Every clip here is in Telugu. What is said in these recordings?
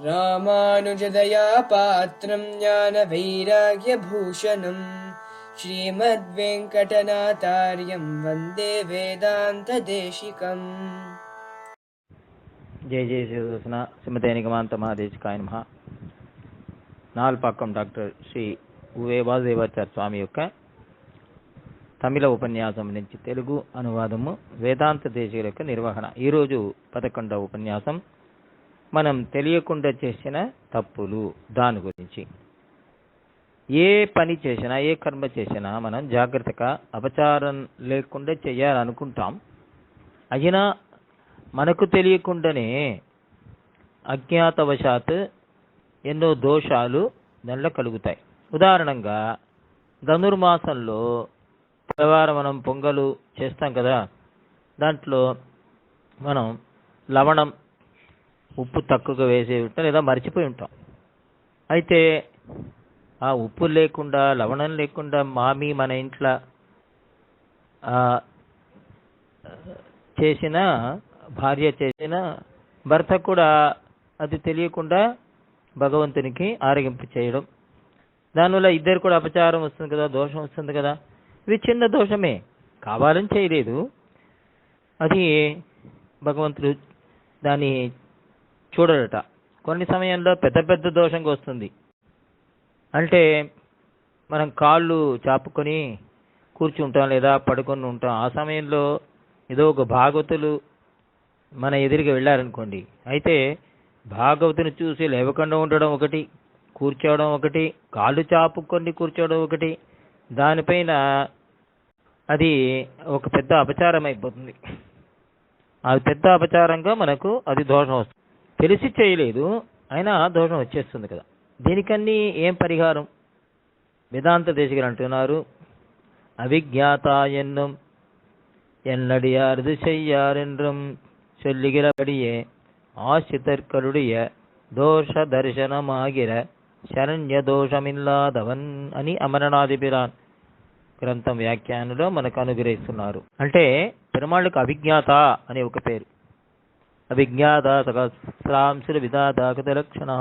రామానుజదయా పాత్రం జ్ఞాన వైరాగ్య భూషణం శ్రీమద్వేంకటనాథార్యం వందే వేదాంత దేశికం. జయ జయ శ్రీదర్శన శ్రీమతే నిగమాంత మహాదేశికాయ నమః. నాల్పాకం డాక్టర్ శ్రీ ఉవే వాసుదేవాచార్య స్వామి యొక్క తమిళ ఉపన్యాసం నుంచి తెలుగు అనువాదము వేదాంత దేశీయుల యొక్క నిర్వహణ. ఈరోజు 11వ ఉపన్యాసం. మనం తెలియకుండా చేసిన తప్పులు, దాని గురించి. ఏ పని చేసినా, ఏ కర్మ చేసినా మనం జాగ్రత్తగా అపచారం లేకుండా చేయాలనుకుంటాం. అయినా మనకు తెలియకుండానే అజ్ఞాతవశాత్ ఎన్నో దోషాలు దానిలో కలుగుతాయి. ఉదాహరణంగా ధనుర్మాసంలో తెల్లవారు మనం పొంగలు చేస్తాం కదా, దాంట్లో మనం లవణం, ఉప్పు తక్కువగా వేసి ఉంటాం లేదా మర్చిపోయి ఉంటాం. అయితే ఆ ఉప్పు లేకుండా, లవణం లేకుండా మామి మన ఇంట్లో చేసిన భార్య చేసిన భర్త కూడా అది తెలియకుండా భగవంతునికి ఆరగింపు చేయడం, దానివల్ల ఇద్దరు కూడా అపచారం వస్తుంది కదా, దోషం వస్తుంది కదా. ఇది చిన్న దోషమే, కావాలని చేయలేదు. అది భగవంతుడు దాన్ని చూడడట. కొన్ని సమయంలో పెద్ద పెద్ద దోషంగా వస్తుంది. అంటే మనం కాళ్ళు చాపుకొని కూర్చుంటాం లేదా పడుకొని ఉంటాం. ఆ సమయంలో ఏదో ఒక భాగవతులు మన ఎదురుగా వెళ్ళారనుకోండి, అయితే భాగవతుని చూసి లేవకుండా ఉండడం ఒకటి, కూర్చోవడం ఒకటి, కాళ్ళు చాపుకొని కూర్చోవడం ఒకటి, దానిపైన అది ఒక పెద్ద అపచారం అయిపోతుంది. అది పెద్ద అపచారంగా మనకు అది దోషం వస్తుంది. తెలిసి చేయలేదు, అయినా దోషం వచ్చేస్తుంది కదా. దీనికన్నీ ఏం పరిహారం? వేదాంత దేశికులు అంటున్నారు, అవిజ్ఞాత ఎన్నం ఎన్నడియారదు చెయ్యారెండ్రం சொல்லுகிறபடியே ஆசித்தற்கருடைய దోష దర్శనమాగిర శరణ్య దోషమిల్లాదవన్ అని అమరనాథిపిరాన్ గ్రంథం వ్యాఖ్యానంలో మనకు అనుగ్రహిస్తున్నారు. అంటే పెరుమాళ్ళకు అవిజ్ఞాత అనే ఒక పేరు. అవిజ్ఞాత సహస్రాంశుల విధాత లక్షణ.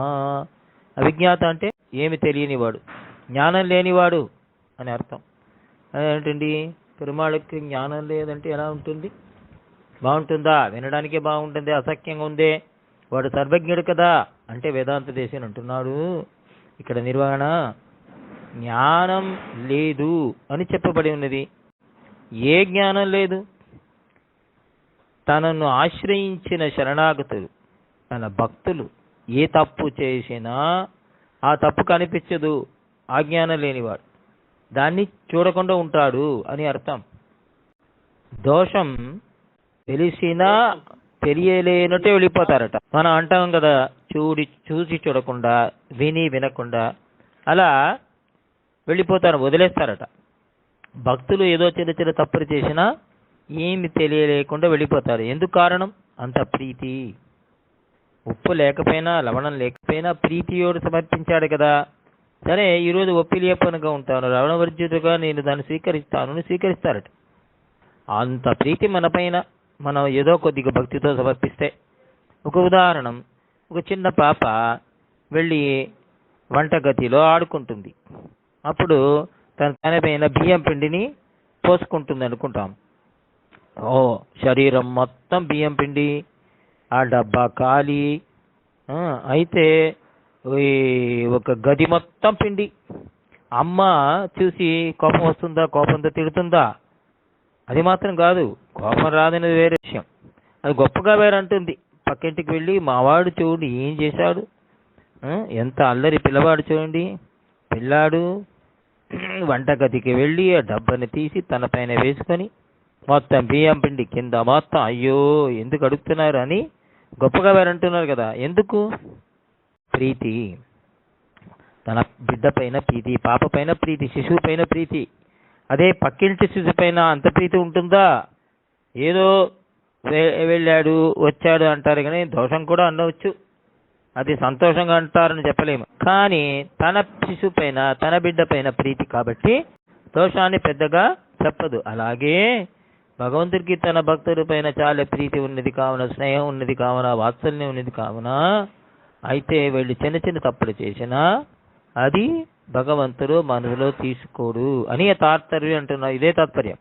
అవిజ్ఞాత అంటే ఏమి తెలియనివాడు, జ్ఞానం లేనివాడు అని అర్థం. అదేంటండి, పెరుమాళ్ళకి జ్ఞానం లేదంటే ఎలా ఉంటుంది? బాగుంటుందా? వినడానికే బాగుంటుంది, అసఖ్యంగా ఉందే. వాడు సర్వజ్ఞుడు కదా అంటే వేదాంత దేశం అంటున్నాడు ఇక్కడ నిర్వహణ జ్ఞానం లేదు అని చెప్పబడి ఉన్నది. ఏ జ్ఞానం లేదు? తనను ఆశ్రయించిన శరణాగతులు, తన భక్తులు ఏ తప్పు చేసినా ఆ తప్పు కనిపించదు ఆ జ్ఞానం లేనివాడు. దాన్ని చూడకుండా ఉంటాడు అని అర్థం. దోషం తెలిసినా తెలియలేనట్టే వెళ్ళిపోతారట. మనం అంటాం కదా, చూసి చూడకుండా, విని వినకుండా అలా వెళ్ళిపోతారు, వదిలేస్తారట. భక్తులు ఏదో చిన్న చిన్న తప్పులు చేసినా ఏమి తెలియలేకుండా వెళ్ళిపోతారు. ఎందుకు కారణం? అంత ప్రీతి. ఉప్పు లేకపోయినా, లవణం లేకపోయినా ప్రీతియోడు సమర్పించాడు కదా. సరే, ఈరోజు ఒప్పిలేపనగా ఉంటాను, లవణవర్జితుగా నేను దాన్ని స్వీకరిస్తాను, స్వీకరిస్తారట. అంత ప్రీతి మన పైన మనం ఏదో కొద్దిగా భక్తితో సమర్పిస్తే. ఒక ఉదాహరణ, ఒక చిన్న పాప వెళ్ళి వంటగదిలో ఆడుకుంటుంది. అప్పుడు తన పైన బియ్యం పిండిని పోసుకుంటుంది అనుకుంటాం. శరీరం మొత్తం బియ్యం పిండి, ఆ డబ్బా ఖాళీ. అయితే ఒక గది మొత్తం పిండి. అమ్మ చూసి కోపం వస్తుందా? కోపంతో తిడుతుందా? అది మాత్రం కాదు, కోపం రాదనేది వేరే విషయం, అది గొప్పగా వేరంటుంది. పక్కింటికి వెళ్ళి, మావాడు చూడండి ఏం చేశాడు, ఎంత అల్లరి పిల్లవాడు చూడండి. పిల్లాడు వంటగదికి వెళ్ళి ఆ డబ్బాని తీసి తన పైన వేసుకొని మొత్తం బియ్యం పిండి కింద మొత్తం, అయ్యో ఎందుకు అడుగుతున్నారు అని గొప్పగా వేరంటున్నారు కదా. ఎందుకు? ప్రీతి. తన బిడ్డ పైన ప్రీతి, పాప పైన ప్రీతి, శిశువు పైన ప్రీతి. అదే పక్కింటి శిశు పైన అంత ప్రీతి ఉంటుందా? ఏదో వెళ్ళాడు వచ్చాడు అంటారు కానీ దోషం కూడా అనవచ్చు, అది సంతోషంగా అంటారని చెప్పలేము. కానీ తన శిశు పైన, తన బిడ్డ పైన ప్రీతి కాబట్టి దోషాన్ని పెద్దగా చెప్పదు. అలాగే భగవంతుడికి తన భక్తుడి పైన చాలా ప్రీతి ఉన్నది కావున, స్నేహం ఉన్నది కావున, వాత్సల్యం ఉన్నది కావున అయితే వీళ్ళు చిన్న చిన్న తప్పులు చేసినా అది భగవంతుడు మనసులో తీసుకోడు అని తాత్పర్యం అంటున్నారు. ఇదే తాత్పర్యం.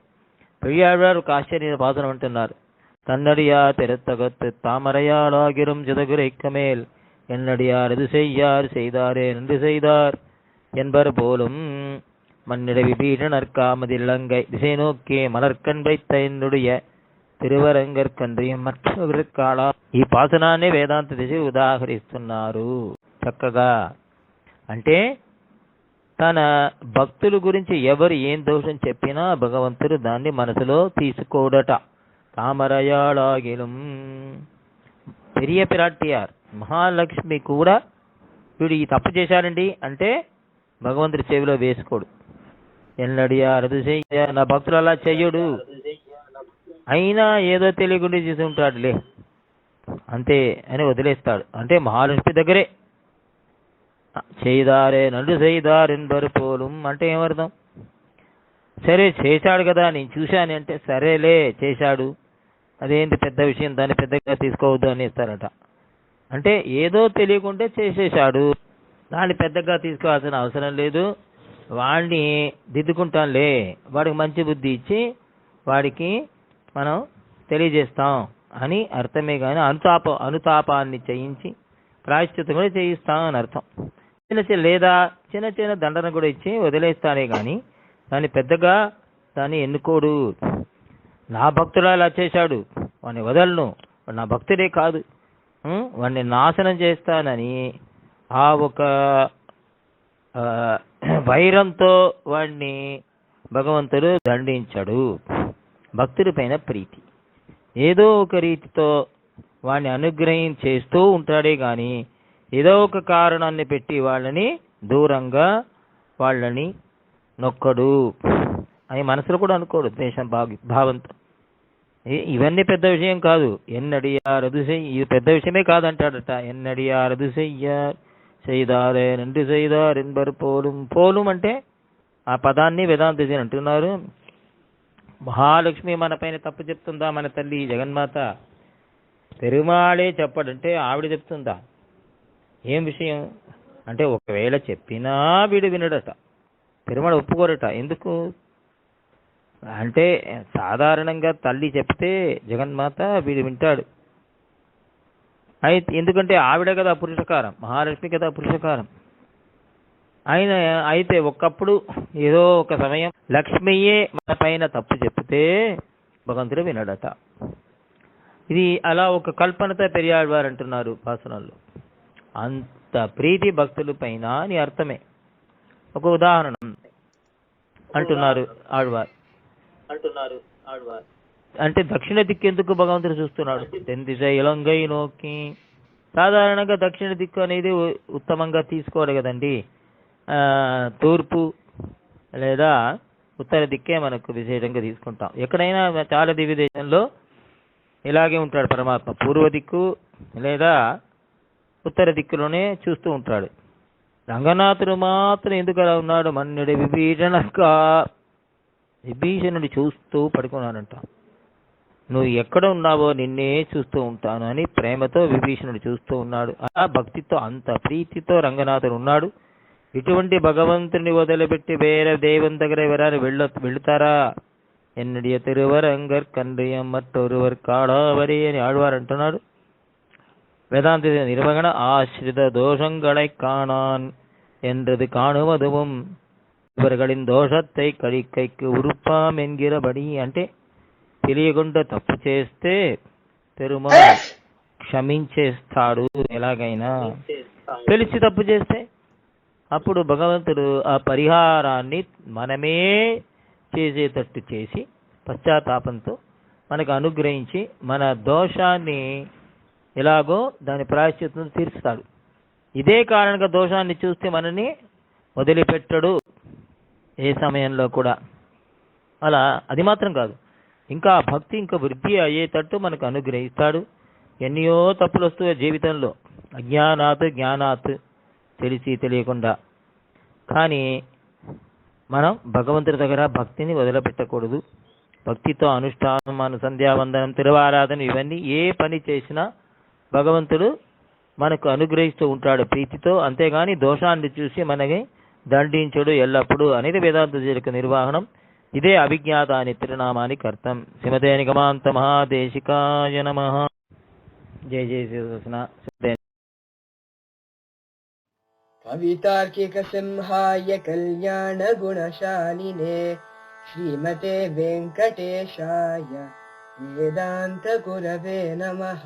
పెరియాడారు ఒక ఆశ్చర్య వాదన అంటున్నారు. தன்னடியா தெருத்தகத்து தாமரையாளாகிரும் ஜுதகுரைக்கமேல் என்னடியார் இது செய்யார் செய்தாரே நன்று செய்தார் என்பர் போலும் மன்னிட விபீஷணர் காமதில்லங்கை திசை நோக்கியே மலர்கண் வைத்த என்னுடைய తిరువరంగర్కండ్రియం మற்றొకరికాళ. ఈ పాసనాన్ని వేదాంత దిశ ఉదాహరిస్తున్నారు చక్కగా. అంటే తన భక్తుల గురించి ఎవరు ఏం దోషం చెప్పినా భగవంతుడు దాన్ని మనసులో తీసుకోడట. తామరయాళాగిలం పెరియ పిరాటియార్ మహాలక్ష్మి కూడా వీడు ఈ తప్పు చేశారండి అంటే భగవంతుడి చెవిలో వేసుకోడు. ఎన్నడియార్ అది చెయ్య, నా భక్తులు అలా చెయ్యడు, అయినా ఏదో తెలియకుండా చేసి ఉంటాడులే అంతే అని వదిలేస్తాడు. అంటే మహాలక్ష్మి దగ్గరే చేయదారే నన్ను చేయదారు ఎన్బరు పోలు అంటే ఏమర్థం? సరే చేశాడు కదా నేను చూశాను అంటే సరేలే చేశాడు, అదేంటి పెద్ద విషయం, దాన్ని పెద్దగా తీసుకోవద్దు అని ఇస్తారట. అంటే ఏదో తెలియకుంటే చేసేశాడు, దాన్ని పెద్దగా తీసుకోవాల్సిన అవసరం లేదు, వాడిని దిద్దుకుంటాంలే, వాడికి మంచి బుద్ధి ఇచ్చి వాడికి మనం తెలియజేస్తాం అని అర్థమే కానీ అనుతాపాన్ని చేయించి ప్రాయశ్చిత్తం కూడా చేయిస్తాం అని అర్థం. లేదా చిన్న చిన్న దండన కూడా ఇచ్చి వదిలేస్తానే కానీ దాన్ని పెద్దగా దాన్ని ఎన్నుకోడు. నా భక్తుడు అలా చేశాడు, వాడిని వదలను, వాడు నా భక్తుడే కాదు, వాడిని నాశనం చేస్తానని ఆ ఒక వైరంతో వాడిని భగవంతుడు దండించాడు. భక్తుడి పైన ప్రీతి ఏదో ఒక రీతితో వాడిని అనుగ్రహం చేస్తూ ఉంటాడే కానీ ఏదో ఒక కారణాన్ని పెట్టి వాళ్ళని దూరంగా వాళ్ళని నొక్కడు అని మనసులో కూడా అనుకోడు ద్వేషం భావంతో. ఇవన్నీ పెద్ద విషయం కాదు. ఎన్నడియారదు ఇది పెద్ద విషయమే కాదంటాడట. ఎన్నడియారదు செய்தாரே நன்று செய்தார் என்பர் పోலும். పోலும் అంటే ఆ పదాన్ని వేదాంత అంటున్నారు. మహాలక్ష్మి మన పైన తప్పు చెప్తుందా? మన తల్లి జగన్మాత పెరుమాళే చెప్పడంటే ఆవిడ చెప్తుందా? ఏం విషయం అంటే ఒకవేళ చెప్పినా వీడు వినడట, పెరుమాళ ఒప్పుకోరట. ఎందుకు అంటే సాధారణంగా తల్లి చెప్తే జగన్మాత వీడు వింటాడు. అయితే ఎందుకంటే ఆవిడ కదా పురుషకారం, మహాలక్ష్మి కదా పురుషకారం. అయితే ఒకప్పుడు ఏదో ఒక సమయం లక్ష్మియే మన పైన తప్పు చెప్తే భగవంతుడు వినడట. ఇది అలా ఒక కల్పనతో పెరియాళ్వారు అంటున్నారు భాషణల్లో. అంత ప్రీతి భక్తుల పైన అని అర్థమే. ఒక ఉదాహరణ అంటున్నారు ఆళ్వార్. అంటే దక్షిణ దిక్కు ఎందుకు భగవంతుడు చూస్తున్నాడు? తెందిశ ఇలంగై నోకి. సాధారణంగా దక్షిణ దిక్కు అనేది ఉత్తమంగా తీసుకోవాలి కదండి. తూర్పు లేదా ఉత్తర దిక్కే మనకు విశేషంగా తీసుకుంటాం. ఎక్కడైనా చాలా దివ్య దేశంలో ఇలాగే ఉంటాడు పరమాత్మ. పూర్వ దిక్కు లేదా ఉత్తర దిక్కులోనే చూస్తూ ఉంటాడు. రంగనాథుడు మాత్రం ఎందుకు అలా ఉన్నాడు? మన్నుడి విభీషణుడి చూస్తూ పడుకున్నానంట. నువ్వు ఎక్కడ ఉన్నావో నిన్నే చూస్తూ ఉంటాను అని ప్రేమతో విభీషణుడు చూస్తూ ఉన్నాడు. అలా భక్తితో అంత ప్రీతితో రంగనాథుడు ఉన్నాడు. ఇటువంటి భగవంతుని వదిలిపెట్టి వేరే దేవుని దగ్గర ఎవరైనా వెళుతారా? ఎన్నడియ తిరువరంగర్ కండ్రియం మற்றொருவர் కాళావరి అని ఆళ్వారు అంటున్నాడు. வேதாந்த நிறுவன ஆசிரித தோஷங்களை காணான் என்றது காணுவதுவும் இவர்களின் దోషத்தை కడికైకి ఉరుపాం ఎన్గిరబడి. అంటే తెలియకుండా తప్పు చేస్తే పెరుమాళ్ క్షమించేస్తాడు ఎలాగైనా. తెలిసి తప్పు చేస్తే అప్పుడు భగవంతుడు ఆ పరిహారాన్ని మనమే చేసేటట్టు చేసి పశ్చాత్తాపంతో మనకు అనుగ్రహించి మన దోషాన్ని ఎలాగో దాని ప్రాయశ్చిత్తం తీరుస్తాడు. ఇదే కారణంగా దోషాన్ని చూస్తే మనని వదిలిపెట్టడు ఏ సమయంలో కూడా. అలా అది మాత్రం కాదు, ఇంకా భక్తి ఇంకా వృద్ధి అయ్యేటట్టు మనకు అనుగ్రహిస్తాడు. ఎన్నో తప్పులు వస్తాయి జీవితంలో, అజ్ఞానాత్ జ్ఞానాత్, తెలిసి తెలియకుండా. కానీ మనం భగవంతుడి దగ్గర భక్తిని వదిలిపెట్టకూడదు. భక్తితో అనుష్ఠానం, మన సంధ్యావందనం, తిరువారాధన, ఇవన్నీ ఏ పని చేసినా భగవంతుడు మనకు అనుగ్రహిస్తూ ఉంటాడు ప్రీతితో, అంతేగాని దోషాన్ని చూసి మనకి దండించుడు ఎల్లప్పుడూ అనేది వేదాంత యొక్క నిర్వహణం. ఇదే అభిజ్ఞాత అనే తిరునామానికి అర్థం. శ్రీమతే నిగమాంత మహాదేశికాయ నమః. జయ జయ శ్రీకృష్ణ. కవితార్కిక సింహాయ కళ్యాణ గుణశాలినే శ్రీమతే వెంకటేశాయ వేదాంత గురవే నమః.